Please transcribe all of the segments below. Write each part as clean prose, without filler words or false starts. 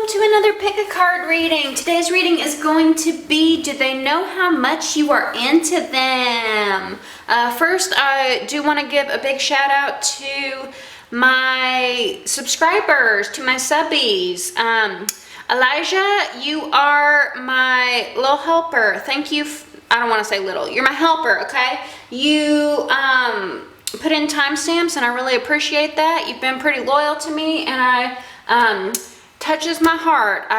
to another pick a card reading. Today's reading is going to be, do they know how much you are into them? First, I do want to give a big shout out to my subscribers, to my subbies. Elijah, you are my little helper. Thank you. I don't want to say little. You're my helper, okay? You put in timestamps, and I really appreciate that. You've been pretty loyal to me, and touches my heart.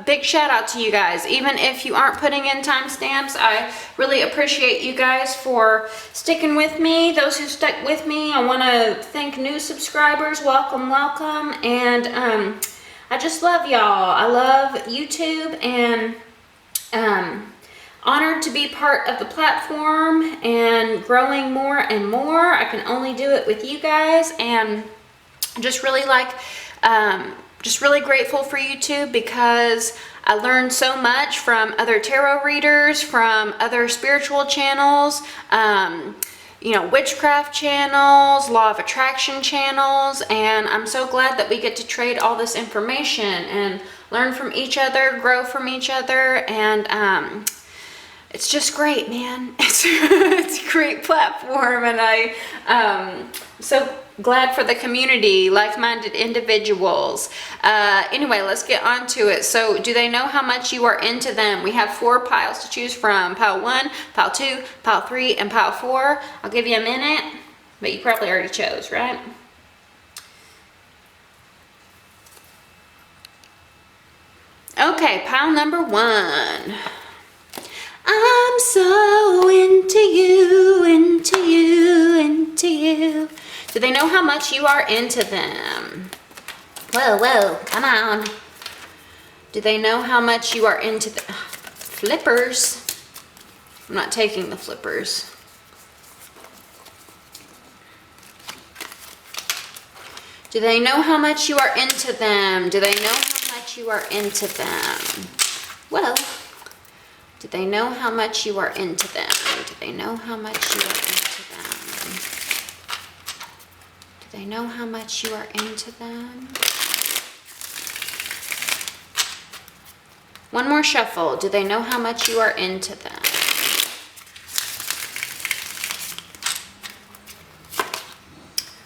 Big shout out to you guys. Even if you aren't putting in timestamps, I really appreciate you guys for sticking with me. Those who stuck with me, I want to thank new subscribers. Welcome, welcome. And I just love y'all. I love YouTube, and honored to be part of the platform and growing more and more. I can only do it with you guys, and just really just really grateful for YouTube, because I learned so much from other tarot readers, from other spiritual channels, you know, witchcraft channels, law of attraction channels, and I'm so glad that we get to trade all this information and learn from each other, grow from each other, and it's just great, man. It's a great platform, and I'm so glad for the community, like-minded individuals. Anyway, let's get on to it. So, do they know how much you are into them? We have 4 piles to choose from. Pile 1, pile 2, pile 3, and pile 4. I'll give you a minute, but you probably already chose, right? Okay, pile number 1. I'm so into you, into you, into you. Do they know how much you are into them? Whoa, whoa, come on. Do they know how much you are into the flippers? I'm not taking the flippers. Do they know how much you are into them? Do they know how much you are into them? Well, do they know how much you are into them? Do they know how much you are into them? Do they know how much you are into them? One more shuffle. Do they know how much you are into them?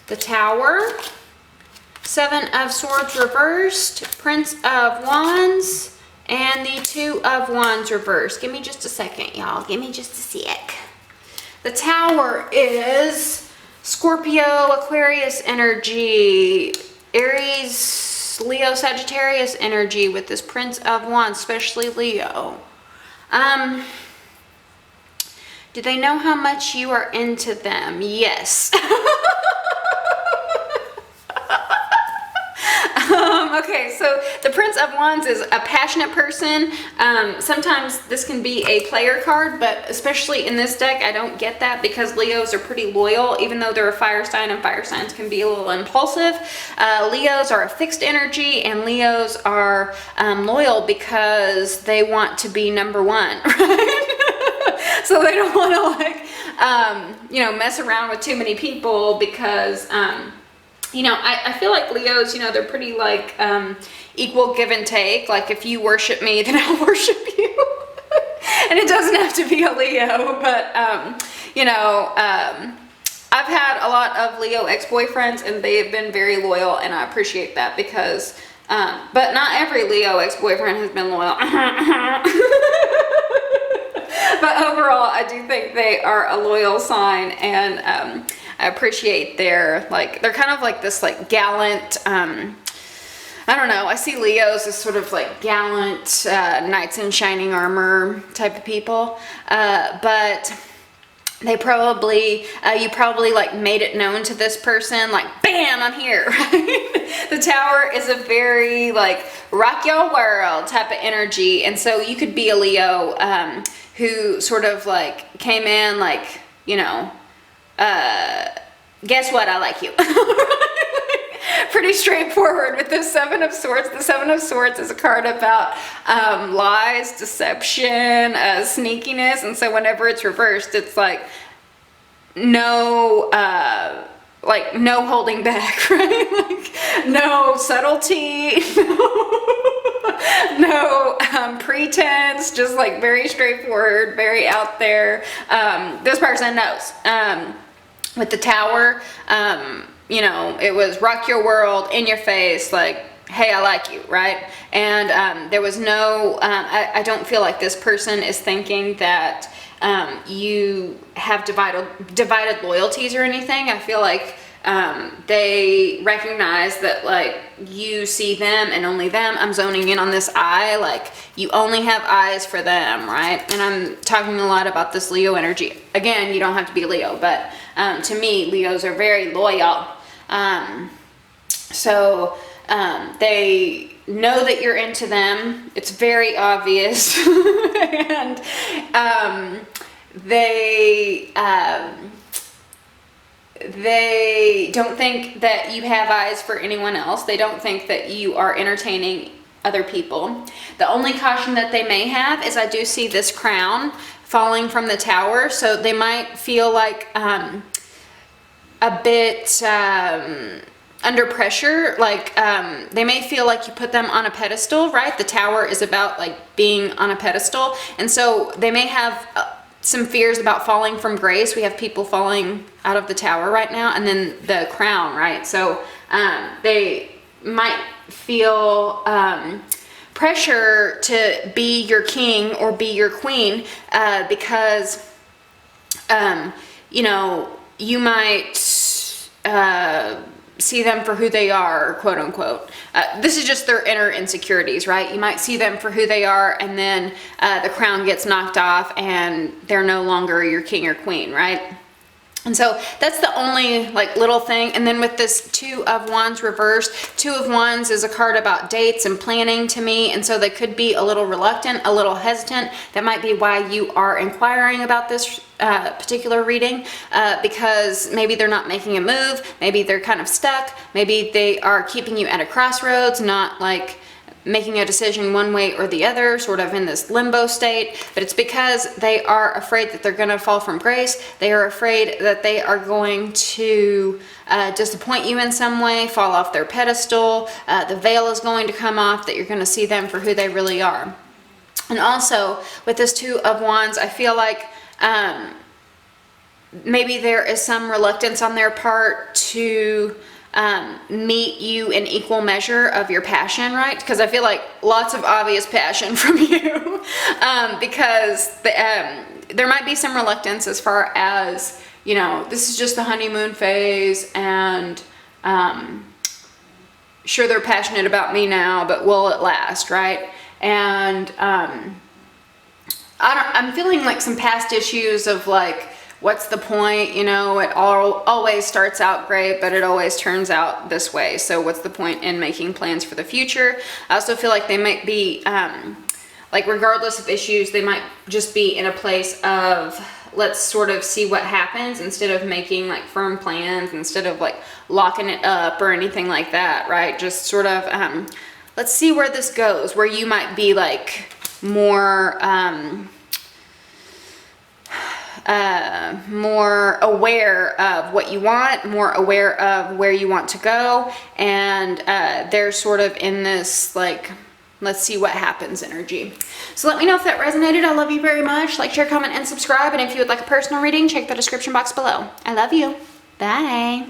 The Tower, 7 of Swords reversed, Prince of Wands, and the 2 of Wands reversed. Give me just a second, y'all. Give me just a sec. The Tower is Scorpio, Aquarius energy, Aries, Leo, Sagittarius energy with this Prince of Wands, especially Leo. Do they know how much you are into them? Yes. Okay, so the Prince of Wands is a passionate person. Sometimes this can be a player card, but especially in this deck, I don't get that, because Leos are pretty loyal, even though they're a fire sign, and fire signs can be a little impulsive. Leos are a fixed energy, and Leos are loyal because they want to be number one, right? So they don't want to, like, you know, mess around with too many people, because you know, I feel like Leos, you know, they're pretty like equal give and take. Like, if you worship me, then I'll worship you. And it doesn't have to be a Leo, but you know, I've had a lot of Leo ex-boyfriends, and they have been very loyal, and I appreciate that, because but not every Leo ex-boyfriend has been loyal. But overall, I do think they are a loyal sign, and I appreciate their, like, they're kind of like this, like, gallant, I don't know, I see Leos as sort of like gallant, knights in shining armor type of people, but they probably, you probably, like, made it known to this person, like, bam, I'm here, right? The Tower is a very, like, rock your world type of energy, and so you could be a Leo, who sort of, like, came in, like, you know, guess what, I like you. Pretty straightforward with the 7 of Swords. The 7 of Swords is a card about lies, deception, sneakiness, and so whenever it's reversed, it's like no holding back, right? Like, no subtlety, no pretense, just like very straightforward, very out there. This person knows. With the Tower, you know, it was rock your world, in your face, like, hey, I like you, right? And there was no, I don't feel like this person is thinking that you have divided loyalties or anything. I feel like they recognize that, like, you see them and only them. I'm zoning in on this eye, like, you only have eyes for them, right? And I'm talking a lot about this Leo energy. Again, you don't have to be Leo, but to me, Leos are very loyal. So they know that you're into them. It's very obvious. And they don't think that you have eyes for anyone else. They don't think that you are entertaining other people. The only caution that they may have is, I do see this crown falling from the Tower, so they might feel like a bit under pressure, like they may feel like you put them on a pedestal, right? The Tower is about like being on a pedestal, and so they may have some fears about falling from grace. We have people falling out of the Tower right now, and then the crown, right? So they might feel pressure to be your king or be your queen because you know, you might see them for who they are, quote unquote. This is just their inner insecurities, right? You might see them for who they are, and then the crown gets knocked off and they're no longer your king or queen, right? And so that's the only like little thing. And then with this Two of Wands reversed, Two of Wands is a card about dates and planning to me. And so they could be a little reluctant, a little hesitant. That might be why you are inquiring about this particular reading, because maybe they're not making a move. Maybe they're kind of stuck. Maybe they are keeping you at a crossroads, not like making a decision one way or the other, sort of in this limbo state. But it's because they are afraid that they're going to fall from grace. They are afraid that they are going to disappoint you in some way, fall off their pedestal. The veil is going to come off, that you're going to see them for who they really are. And also with this Two of Wands, I feel like maybe there is some reluctance on their part to meet you in equal measure of your passion, right? Because I feel like lots of obvious passion from you, because there might be some reluctance as far as, you know, this is just the honeymoon phase, and sure, they're passionate about me now, but will it last, right? And I'm feeling like some past issues of like, what's the point? You know, it always starts out great, but it always turns out this way. So what's the point in making plans for the future? I also feel like they might be, like, regardless of issues, they might just be in a place of, let's sort of see what happens, instead of making like firm plans, instead of like locking it up or anything like that, right? Just sort of, let's see where this goes, where you might be like more, more aware of what you want, more aware of where you want to go, and they're sort of in this like, let's see what happens energy. So let me know if that resonated. I love you very much. Like, share, comment, and subscribe. And if you would like a personal reading, check the description box below. I love you. Bye.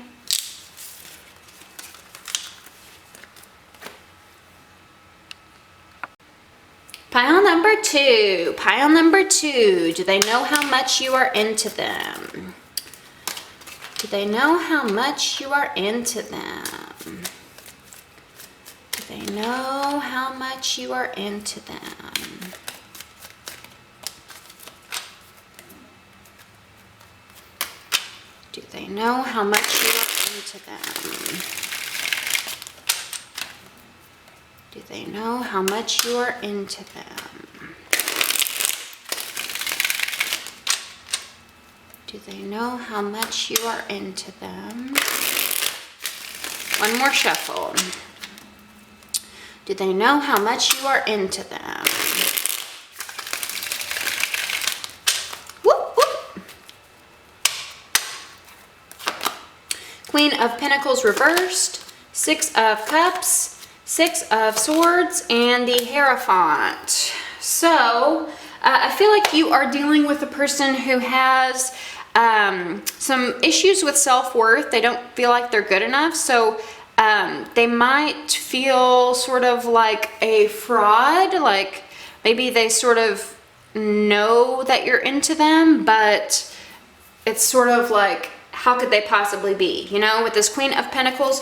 Pile number two. Pile number two. Do they know how much you are into them? Do they know how much you are into them? Do they know how much you are into them? Do they know how much you are into them? Do they know how much you are into them? Do they know how much you are into them? One more shuffle. Do they know how much you are into them? Whoop, whoop. Queen of Pentacles reversed, Six of Cups, Six of Swords, and the Hierophant. So I feel like you are dealing with a person who has some issues with self-worth. They don't feel like they're good enough. So they might feel sort of like a fraud, like maybe they sort of know that you're into them, but it's sort of like, how could they possibly be? You know, with this Queen of Pentacles,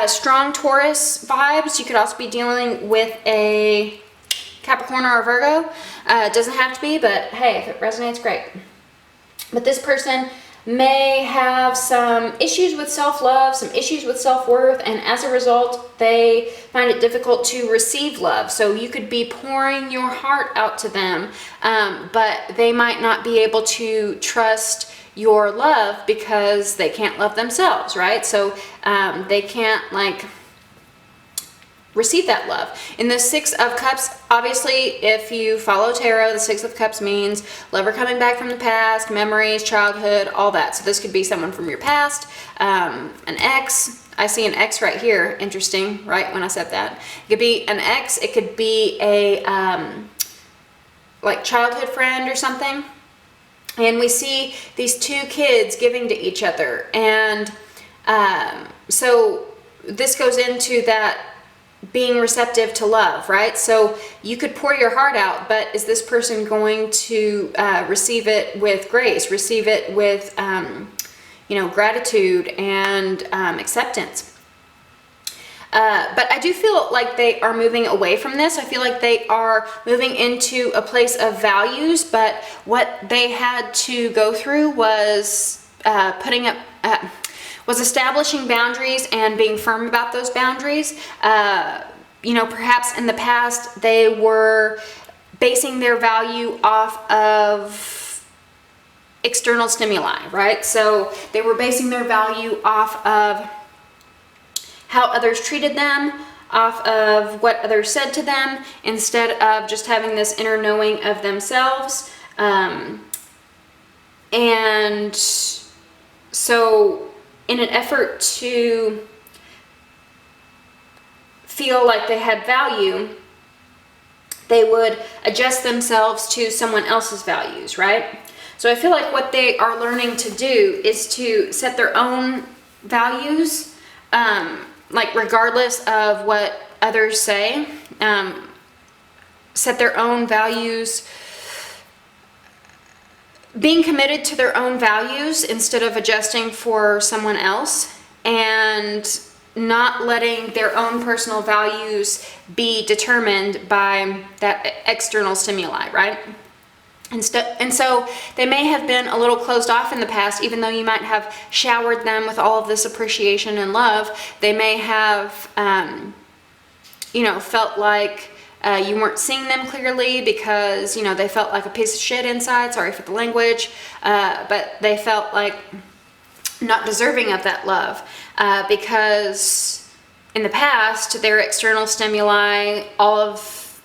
strong Taurus vibes. You could also be dealing with a Capricorn or a Virgo. It doesn't have to be, but hey, if it resonates, great. But this person may have some issues with self-love, some issues with self-worth, and as a result, they find it difficult to receive love. So you could be pouring your heart out to them, but they might not be able to trust your love because they can't love themselves, right? So they can't like receive that love. In the Six of Cups, obviously, if you follow tarot, the Six of Cups means lover coming back from the past, memories, childhood, all that. So this could be someone from your past, an ex. I see an ex right here. Interesting, right? When I said that, it could be an ex. It could be a like childhood friend or something. And we see these two kids giving to each other, and so this goes into that being receptive to love, right? So you could pour your heart out, but is this person going to receive it with grace, receive it with, you know, gratitude and acceptance? But I do feel like they are moving away from this. I feel like they are moving into a place of values, but what they had to go through was was establishing boundaries and being firm about those boundaries. You know, perhaps in the past they were basing their value off of external stimuli, right? So they were basing their value off of how others treated them, off of what others said to them, instead of just having this inner knowing of themselves. And so in an effort to feel like they had value, they would adjust themselves to someone else's values, right? So I feel like what they are learning to do is to set their own values, like regardless of what others say, set their own values, being committed to their own values instead of adjusting for someone else, and not letting their own personal values be determined by that external stimuli, right? And so they may have been a little closed off in the past, even though you might have showered them with all of this appreciation and love. They may have, you know, felt like you weren't seeing them clearly because, you know, they felt like a piece of shit inside. Sorry for the language. But they felt like not deserving of that love because in the past, their external stimuli, all of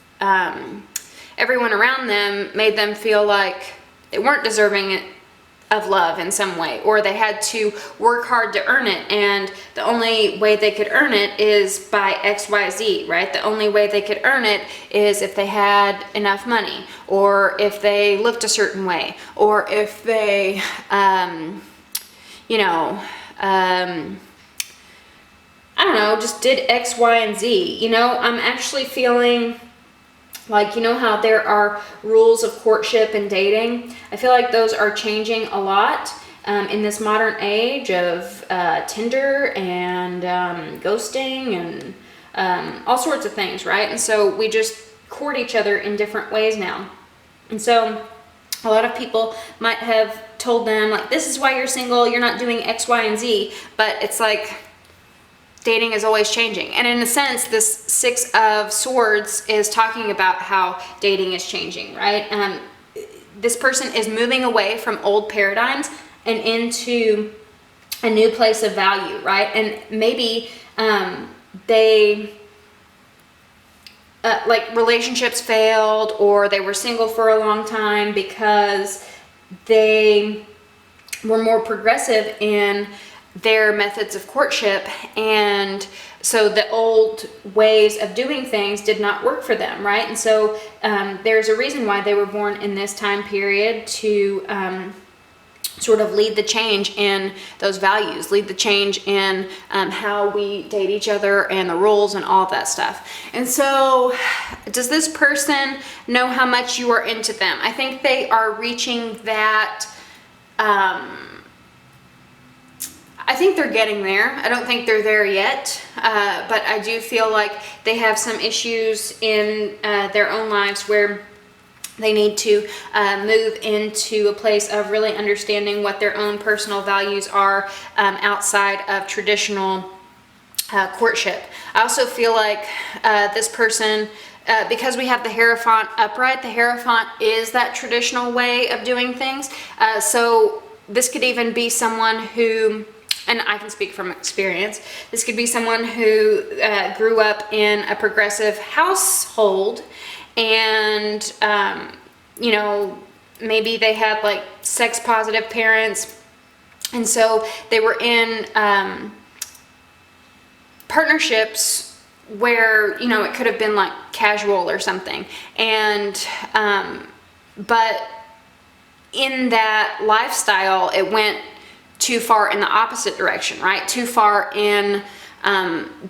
everyone around them made them feel like they weren't deserving of love in some way, or they had to work hard to earn it, and the only way they could earn it is by XYZ, right? The only way they could earn it is if they had enough money, or if they looked a certain way, or if they, you know, I don't know, just did X, Y, and Z. You know, I'm actually feeling like, you know how there are rules of courtship and dating? I feel like those are changing a lot in this modern age of Tinder and ghosting and all sorts of things, right? And so we just court each other in different ways now. And so a lot of people might have told them, like, this is why you're single, you're not doing X, Y, and Z, but it's like, dating is always changing. And in a sense, this Six of Swords is talking about how dating is changing, right? This person is moving away from old paradigms and into a new place of value, right? And maybe they, like, relationships failed, or they were single for a long time because they were more progressive in their methods of courtship, and so the old ways of doing things did not work for them, right? And so there's a reason why they were born in this time period, to sort of lead the change in those values, lead the change in how we date each other and the rules and all of that stuff. And so does this person know how much you are into them? I think they are reaching that, I think they're getting there. I don't think they're there yet, but I do feel like they have some issues in their own lives where they need to move into a place of really understanding what their own personal values are outside of traditional courtship. I also feel like this person, because we have the Hierophant upright, the Hierophant is that traditional way of doing things. So this could even be someone who, and I can speak from experience, this could be someone who grew up in a progressive household, and you know, maybe they had like sex positive parents, and so they were in partnerships where, you know, it could have been like casual or something, and but in that lifestyle it went too far in the opposite direction, right? Too far in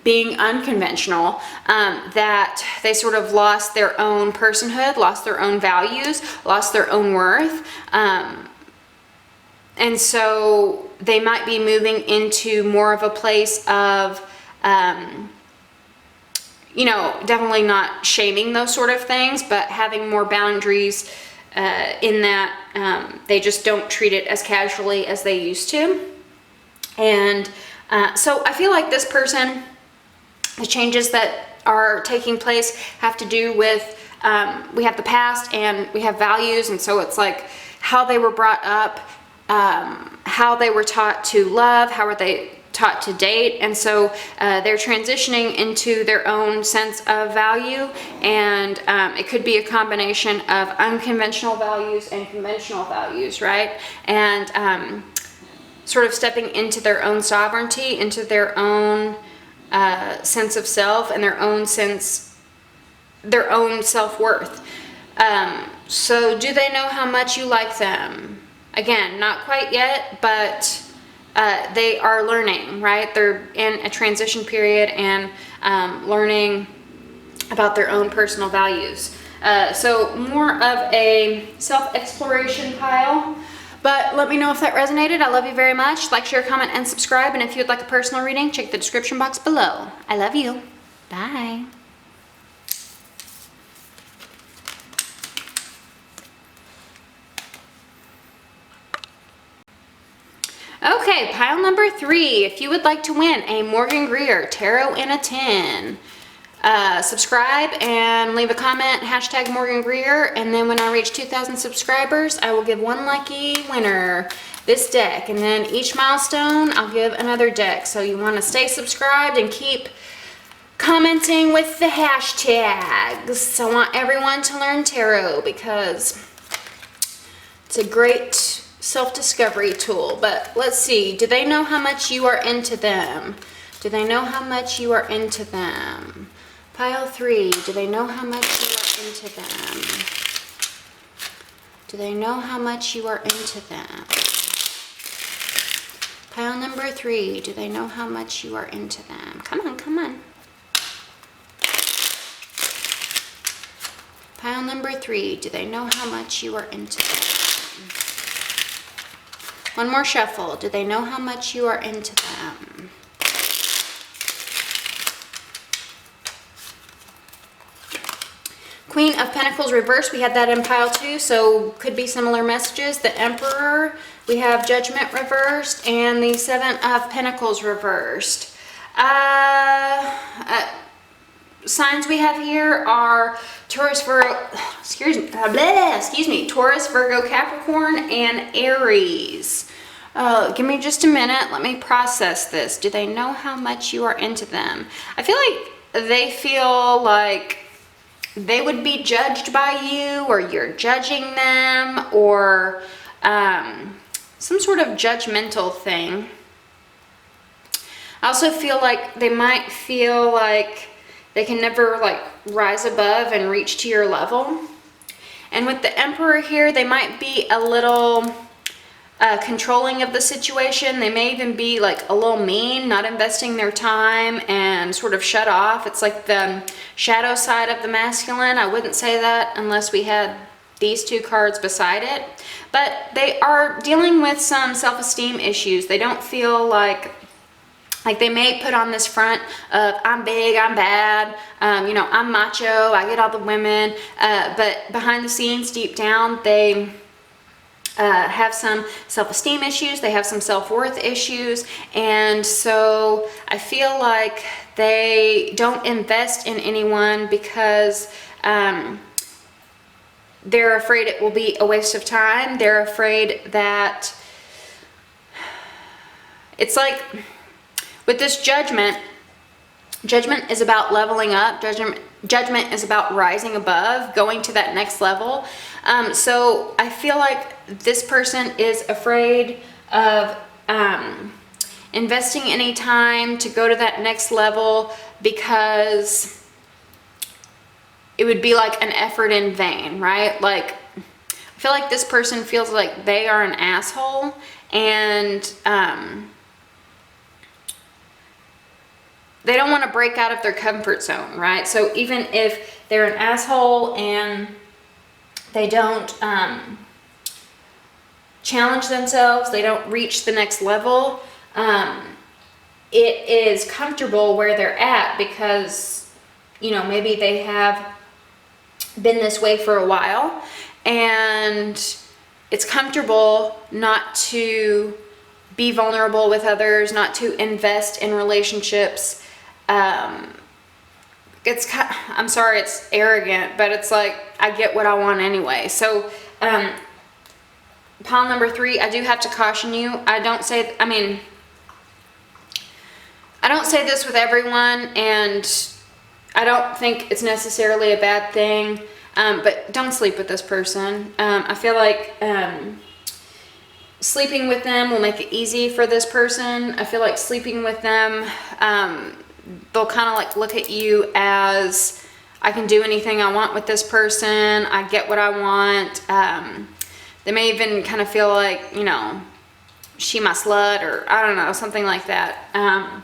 being unconventional, that they sort of lost their own personhood, lost their own values, lost their own worth. And so they might be moving into more of a place of, you know, definitely not shaming those sort of things, but having more boundaries in that they just don't treat it as casually as they used to. And so I feel like this person, the changes that are taking place have to do with, we have the past and we have values, and so it's like how they were brought up, how they were taught to love, how were they taught to date, and so they're transitioning into their own sense of value, and it could be a combination of unconventional values and conventional values, right? And sort of stepping into their own sovereignty, into their own sense of self, and their own self-worth. So do they know how much you like them? Again, not quite yet, but they are learning, right? They're in a transition period and learning about their own personal values. So more of a self-exploration pile. But let me know if that resonated. I love you very much. Like, share, comment, and subscribe. And if you'd like a personal reading, check the description box below. I love you. Bye. Okay, pile number 3. If you would like to win a Morgan-GREER Tarot in a Tin, subscribe and leave a comment, hashtag Morgan-GREER, and then when I reach 2,000 subscribers, I will give one lucky winner this deck, and then each milestone, I'll give another deck. So you want to stay subscribed and keep commenting with the hashtags. I want everyone to learn tarot because it's a great self-discovery tool. But let's see, do they know how much you are into them? Do they know how much you are into them? Pile 3, do they know how much you are into them? Do they know how much you are into them? Pile number 3, do they know how much you are into them? Come on, come on. Pile number 3, do they know how much you are into them? One more shuffle, do they know how much you are into them? Queen of Pentacles reversed, we had that in pile 2, so could be similar messages. The Emperor, we have Judgment reversed, and the Seven of Pentacles reversed. Signs we have here are Taurus, Virgo, excuse me, Taurus, Virgo, Capricorn, and Aries. Give me just a minute. Let me process this. Do they know how much you are into them? I feel like they feel like they would be judged by you, or you're judging them, or some sort of judgmental thing. I also feel like they might feel like they can never like rise above and reach to your level. And with the Emperor here, they might be a little controlling of the situation. They may even be like a little mean, not investing their time, and sort of shut off. It's like the shadow side of the masculine. I wouldn't say that unless we had these two cards beside it. But they are dealing with some self-esteem issues. They don't feel like they may put on this front of I'm big, I'm bad, you know, I'm macho, I get all the women, but behind the scenes, deep down, they have some self-esteem issues, they have some self-worth issues, and so I feel like they don't invest in anyone because they're afraid it will be a waste of time. They're afraid that it's like with this judgment is about leveling up. Judgment is about rising above, going to that next level. So I feel like this person is afraid of investing any time to go to that next level because it would be like an effort in vain, right? Like, I feel like this person feels like they are an asshole, and they don't want to break out of their comfort zone, right? So even if they're an asshole and they don't challenge themselves, they don't reach the next level, it is comfortable where they're at because, you know, maybe they have been this way for a while, and it's comfortable not to be vulnerable with others, not to invest in relationships. I'm sorry, it's arrogant, but it's like, I get what I want anyway. So, pile number 3, I do have to caution you. I don't say this with everyone, and I don't think it's necessarily a bad thing, but don't sleep with this person. I feel like sleeping with them will make it easy for this person. I feel like sleeping with them, they'll kind of like look at you as, I can do anything I want with this person, I get what I want. They may even kind of feel like, you know, she my slut, or I don't know, something like that.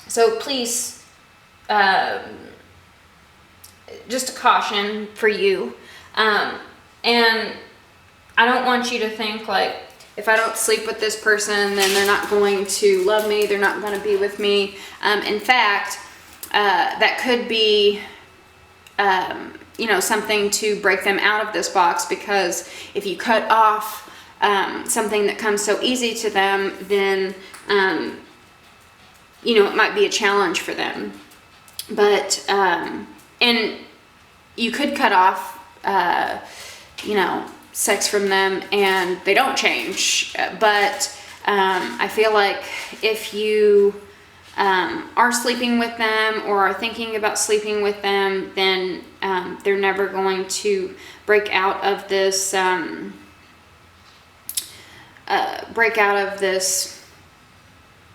So please, just a caution for you. And I don't want you to think like, if I don't sleep with this person, then they're not going to love me, they're not going to be with me. In fact, that could be, you know, something to break them out of this box, because if you cut off something that comes so easy to them, then, you know, it might be a challenge for them. But, and you could cut off, you know, sex from them and they don't change. But I feel like if you are sleeping with them or are thinking about sleeping with them, then they're never going to break out of this,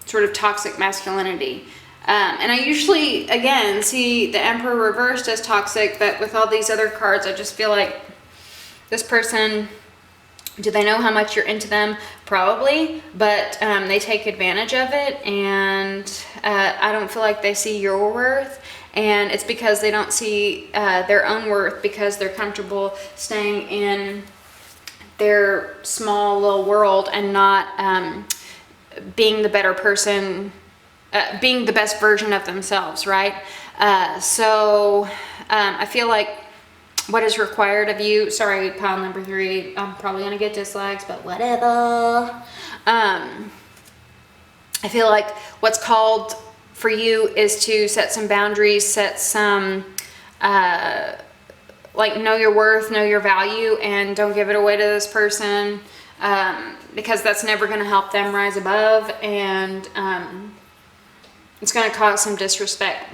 sort of toxic masculinity. And I usually, again, see the Emperor reversed as toxic, but with all these other cards, I just feel like this person, do they know how much you're into them? Probably, but they take advantage of it, and I don't feel like they see your worth, and it's because they don't see their own worth, because they're comfortable staying in their small little world and not being the better person, being the best version of themselves, right? So I feel like what is required of you, sorry, pile number 3, I'm probably gonna get dislikes, but whatever. I feel like what's called for you is to set some boundaries, set some, like, know your worth, know your value, and don't give it away to this person, because that's never gonna help them rise above, and it's gonna cause some disrespect.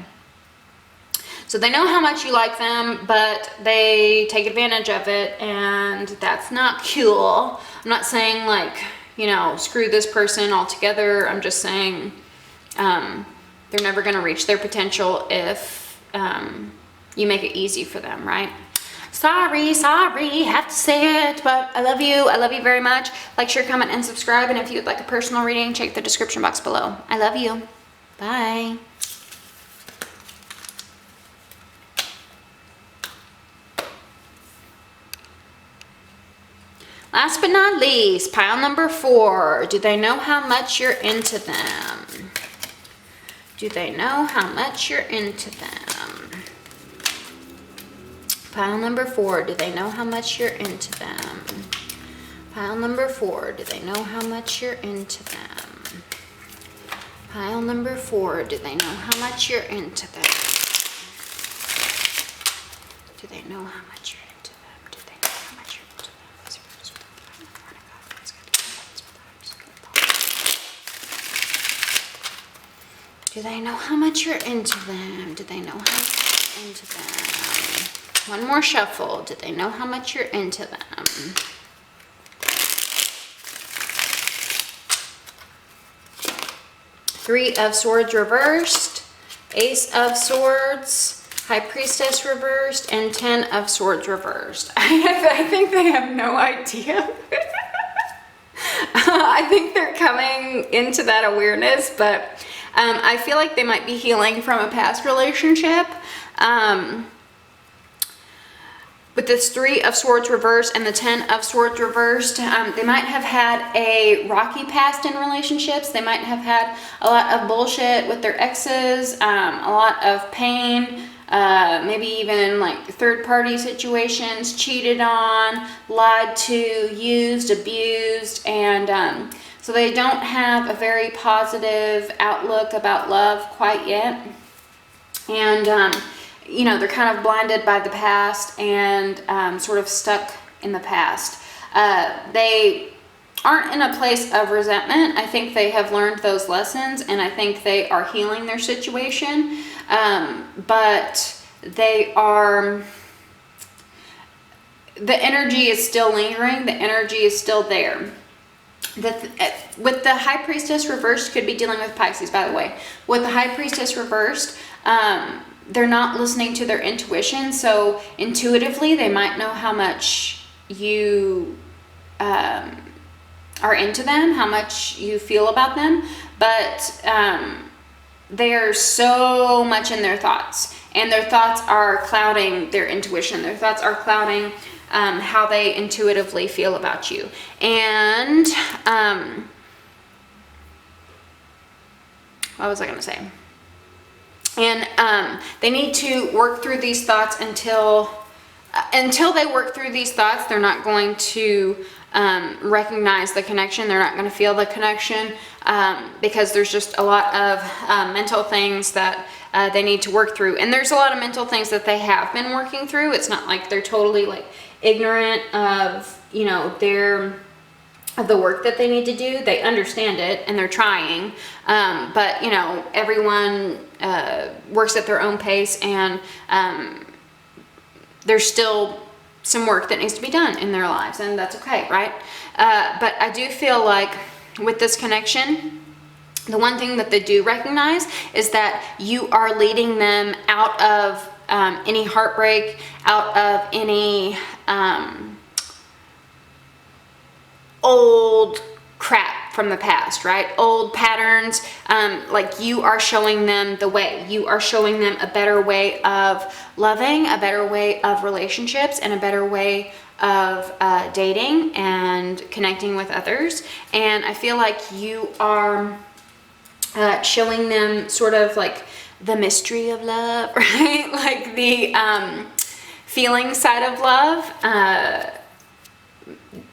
So they know how much you like them, but they take advantage of it, and that's not cool. I'm not saying, like, you know, screw this person altogether. I'm just saying they're never going to reach their potential if you make it easy for them, right? Sorry, have to say it, but I love you very much. Like, share, comment, and subscribe, and if you would like a personal reading, check the description box below. I love you. Bye. Last but not least, pile number 4. Do they know how much you're into them? Do they know how much you're into them? Pile number 4. Do they know how much you're into them? Pile number 4. Do they know how much you're into them? Pile number 4. Do they know how much you're into them? Do they know how much you're into them? Do they know how much you're into them? Do they know how much you're into them? Do they know how much you're into them? One more shuffle. Do they know how much you're into them? Three of Swords reversed, Ace of Swords, High Priestess reversed, and 10 of Swords reversed. I think they have no idea. I think they're coming into that awareness, but I feel like they might be healing from a past relationship. With this 3 of Swords reversed and the 10 of Swords reversed, they might have had a rocky past in relationships. They might have had a lot of bullshit with their exes, a lot of pain, maybe even like third-party situations, cheated on, lied to, used, abused, and so they don't have a very positive outlook about love quite yet. And you know, they're kind of blinded by the past and sort of stuck in the past. They aren't in a place of resentment. I think they have learned those lessons, and I think they are healing their situation. But they are, the energy is still lingering. The energy is still there. With the High Priestess reversed, could be dealing with Pisces, by the way. With the High Priestess reversed, they're not listening to their intuition, so intuitively they might know how much you are into them, how much you feel about them, but they are so much in their thoughts, and their thoughts are clouding their intuition. Their thoughts are clouding how they intuitively feel about you. And what was I going to say? And they need to work through these thoughts until they work through these thoughts. They're not going to recognize the connection. They're not going to feel the connection because there's just a lot of mental things that they need to work through. And there's a lot of mental things that they have been working through. It's not like they're totally like ignorant of, you know, of the work that they need to do. They understand it and they're trying, but you know, everyone works at their own pace, and there's still some work that needs to be done in their lives, and that's okay, right? But I do feel like with this connection, the one thing that they do recognize is that you are leading them out of any heartbreak, out of any old crap from the past, right? Old patterns. Like, you are showing them the way. You are showing them a better way of loving, a better way of relationships, and a better way of dating and connecting with others. And I feel like you are showing them sort of like the mystery of love, right? Like the feeling side of love.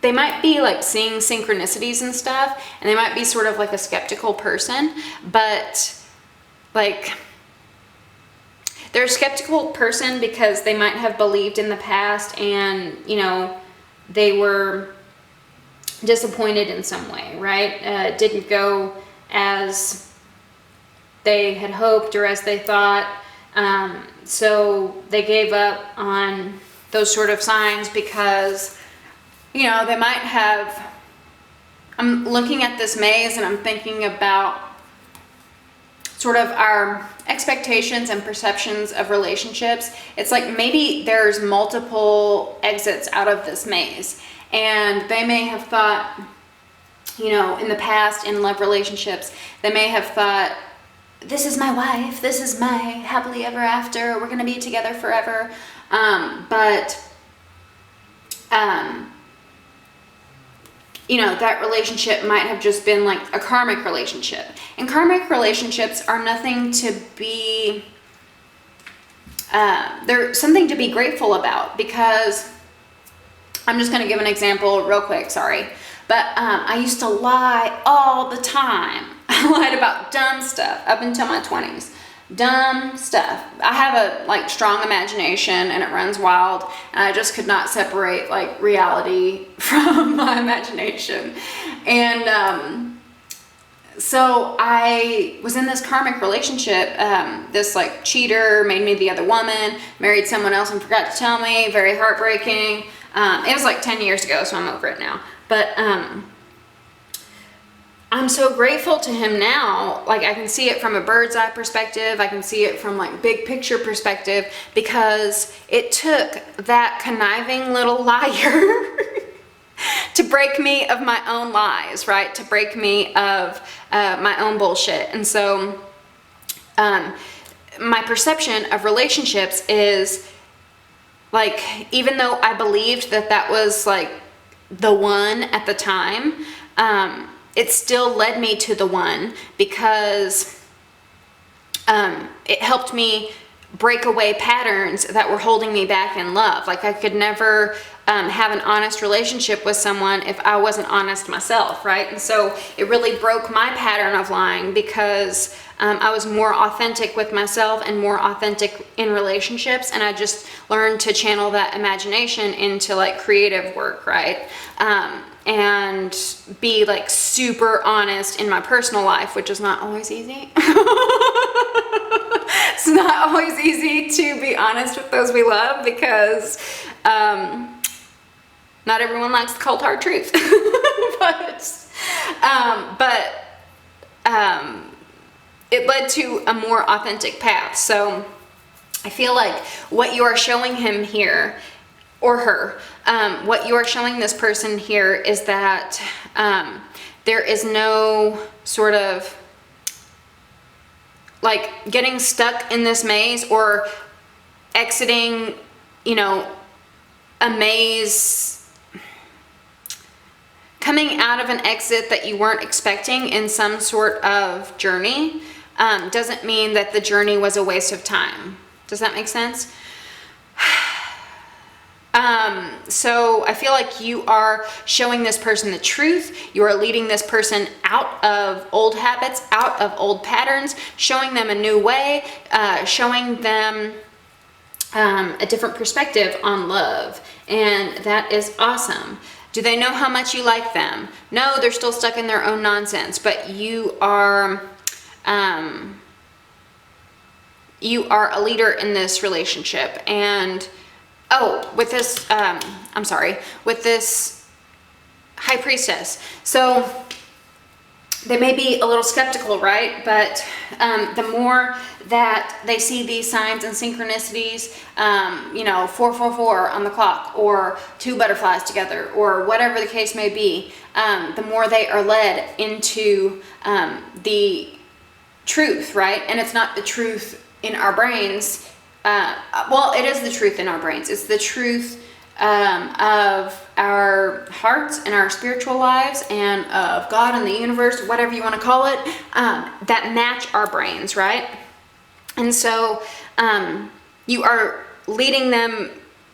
They might be like seeing synchronicities and stuff, and they might be sort of like a skeptical person, but like they're a skeptical person because they might have believed in the past, and you know, they were disappointed in some way, right? It didn't go as they had hoped or as they thought, so they gave up on those sort of signs because, you know, they might have, I'm looking at this maze and I'm thinking about sort of our expectations and perceptions of relationships, it's like maybe there's multiple exits out of this maze. And they may have thought, you know, in the past, in love relationships, they may have thought, this is my wife, this is my happily ever after, we're going to be together forever. You know, that relationship might have just been like a karmic relationship. And karmic relationships are nothing to be, they're something to be grateful about, because I'm just going to give an example real quick, sorry. But I used to lie all the time. I lied about dumb stuff up until my 20s. Dumb stuff. I have a like strong imagination and it runs wild, and I just could not separate like reality from my imagination. And so I was in this karmic relationship. This like cheater made me the other woman, married someone else and forgot to tell me. Very heartbreaking. It was like 10 years ago, so I'm over it now. But I'm so grateful to him now. Like, I can see it from a bird's eye perspective. I can see it from like big picture perspective, because it took that conniving little liar to break me of my own lies, right? To break me of my own bullshit. And so my perception of relationships is like, even though I believed that that was like the one at the time, it still led me to the one, because it helped me break away patterns that were holding me back in love. Like, I could never have an honest relationship with someone if I wasn't honest myself, right? And so it really broke my pattern of lying, because I was more authentic with myself and more authentic in relationships, and I just learned to channel that imagination into like creative work, right? And be like super honest in my personal life, which is not always easy. It's not always easy to be honest with those we love, because not everyone likes the cold hard truth. but it led to a more authentic path. So I feel like what you are showing him here, or her, what you are showing this person here is that there is no sort of like getting stuck in this maze or exiting, you know, a maze, coming out of an exit that you weren't expecting in some sort of journey, doesn't mean that the journey was a waste of time. Does that make sense? So I feel like you are showing this person the truth. You are leading this person out of old habits, out of old patterns, showing them a new way, showing them a different perspective on love. And that is awesome. Do they know how much you like them? No, they're still stuck in their own nonsense, but you are a leader in this relationship. And with this, with this high priestess. So they may be a little skeptical, right? But the more that they see these signs and synchronicities, 444 on the clock, or 2 butterflies together, or whatever the case may be, the more they are led into the truth, right? And it's not the truth in our brains. Well, it is the truth in our brains. It's the truth of our hearts and our spiritual lives, and of God and the universe, whatever you want to call it, that match our brains, right? And so you are leading them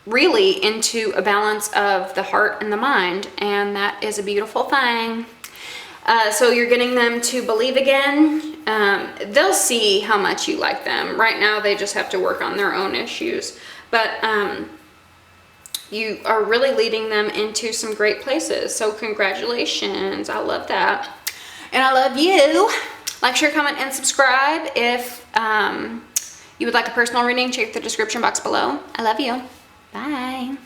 really into a balance of the heart and the mind, and that is a beautiful thing. So you're getting them to believe again. They'll see how much you like them. Right now, they just have to work on their own issues. But you are really leading them into some great places. So congratulations. I love that. And I love you. Like, share, comment, and subscribe. If you would like a personal reading, check the description box below. I love you. Bye.